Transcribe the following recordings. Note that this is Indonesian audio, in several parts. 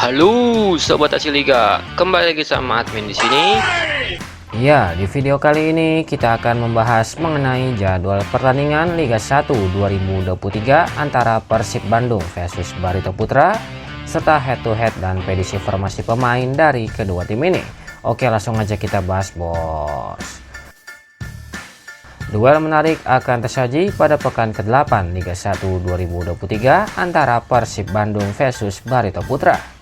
Halo Sobat Hasil Liga, kembali lagi sama admin di sini. Ya, di video kali ini kita akan membahas mengenai jadwal pertandingan Liga 1 2023 antara Persib Bandung versus Barito Putra, serta head-to-head dan prediksi formasi pemain dari kedua tim ini. Oke, langsung aja kita bahas, bos. Duel menarik akan tersaji pada pekan ke-8 Liga 1 2023 antara Persib Bandung versus Barito Putra.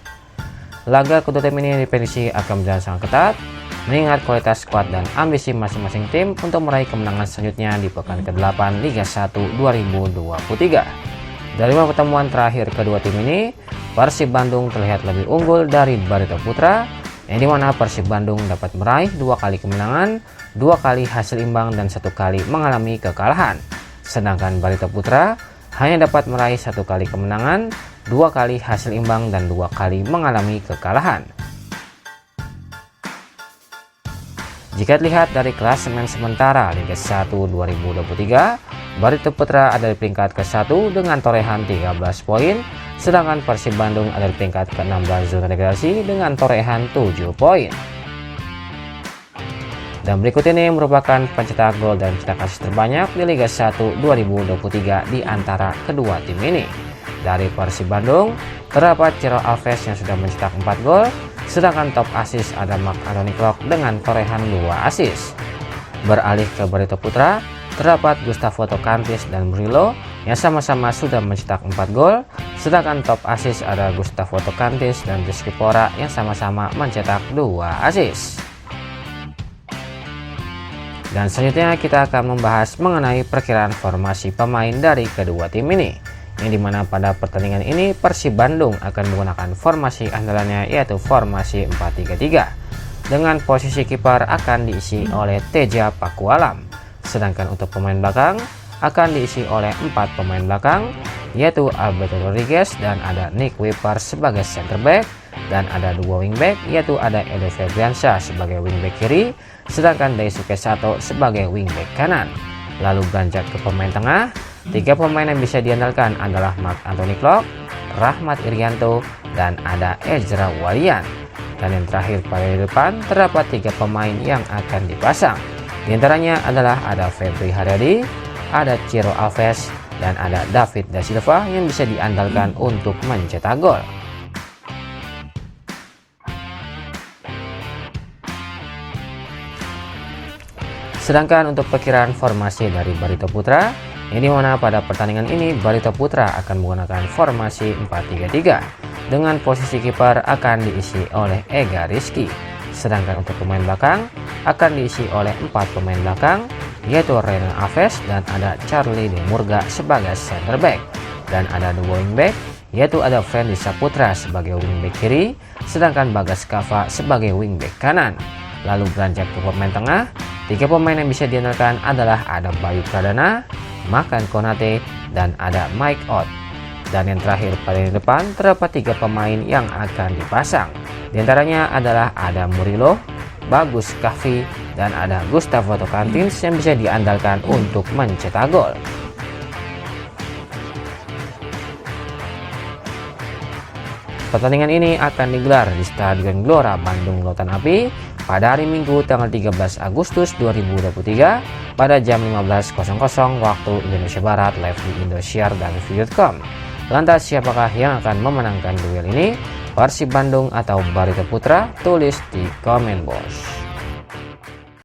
Laga kedua tim ini diprediksi akan berjalan sangat ketat, mengingat kualitas skuad dan ambisi masing-masing tim untuk meraih kemenangan selanjutnya di pekan ke-8 Liga 1 2023. Dari 5 pertemuan terakhir kedua tim ini, Persib Bandung terlihat lebih unggul dari Barito Putra, yang dimana Persib Bandung dapat meraih 2 kali kemenangan, 2 kali hasil imbang, dan 1 kali mengalami kekalahan. Sedangkan Barito Putra hanya dapat meraih 1 kali kemenangan, 2 kali hasil imbang, dan 2 kali mengalami kekalahan. Jika dilihat dari klasemen sementara Liga 1 2023, Barito Putra ada di peringkat ke-1 dengan torehan 13 poin, sedangkan Persib Bandung ada di peringkat ke-16 zona degradasi dengan torehan 7 poin. Dan berikut ini merupakan pencetak gol dan pencetak asis terbanyak di Liga 1 2023 di antara kedua tim ini. Dari Persib Bandung, terdapat Ciro Alves yang sudah mencetak 4 gol, sedangkan top asis ada Mark Anthony Klok dengan torehan 2 asis. Beralih ke Barito Putra, terdapat Gustavo Tokantis dan Murilo yang sama-sama sudah mencetak 4 gol, sedangkan top asis ada Gustavo Tokantis dan Rizky Pora yang sama-sama mencetak 2 asis. Dan selanjutnya kita akan membahas mengenai perkiraan formasi pemain dari kedua tim ini, yang dimana pada pertandingan ini Persib Bandung akan menggunakan formasi andalannya, yaitu formasi 4-3-3, dengan posisi kiper akan diisi oleh Teja Pakualam, sedangkan untuk pemain belakang akan diisi oleh 4 pemain belakang, yaitu Alberto Rodriguez dan ada Nick Wipper sebagai center back, dan ada 2 wingback, yaitu ada Edo Febriansyah sebagai wingback kiri, sedangkan Daisuke Sato sebagai wingback kanan. Lalu beranjak ke pemain tengah, 3 pemain yang bisa diandalkan adalah Mark Anthony Klok, Rahmat Irianto, dan ada Ezra Walian. Dan yang terakhir pada depan terdapat 3 pemain yang akan dipasang. Di antaranya adalah ada Febri Haryadi, ada Ciro Alves, dan ada David Da Silva yang bisa diandalkan untuk mencetak gol. Sedangkan untuk perkiraan formasi dari Barito Putra, ini mana pada pertandingan ini Barito Putra akan menggunakan formasi 4-3-3 dengan posisi kiper akan diisi oleh Ega Rizky, sedangkan untuk pemain belakang akan diisi oleh 4 pemain belakang, yaitu Renan Alves dan ada Charlie De Murga sebagai center back, dan ada 2 wingback, yaitu ada Fendi Saputra sebagai wingback kiri, sedangkan Bagas Kava sebagai wingback kanan. Lalu beranjak ke pemain tengah, 3 pemain yang bisa diandalkan adalah ada Bayu Pradana, Makan Konate, dan ada Mike Ott. Dan yang terakhir pada depan terdapat 3 pemain yang akan dipasang. Di antaranya adalah ada Murilo, Bagus Kahvi, dan ada Gustavo Tokantis yang bisa diandalkan untuk mencetak gol. Pertandingan ini akan digelar di Stadion Gelora Bandung Lautan Api pada hari Minggu tanggal 13 Agustus 2023 pada jam 15.00 waktu Indonesia Barat, live di Indosiar dan Video.com. Lantas siapakah yang akan memenangkan duel ini? Persib Bandung atau Barito Putra? Tulis di komen, bos.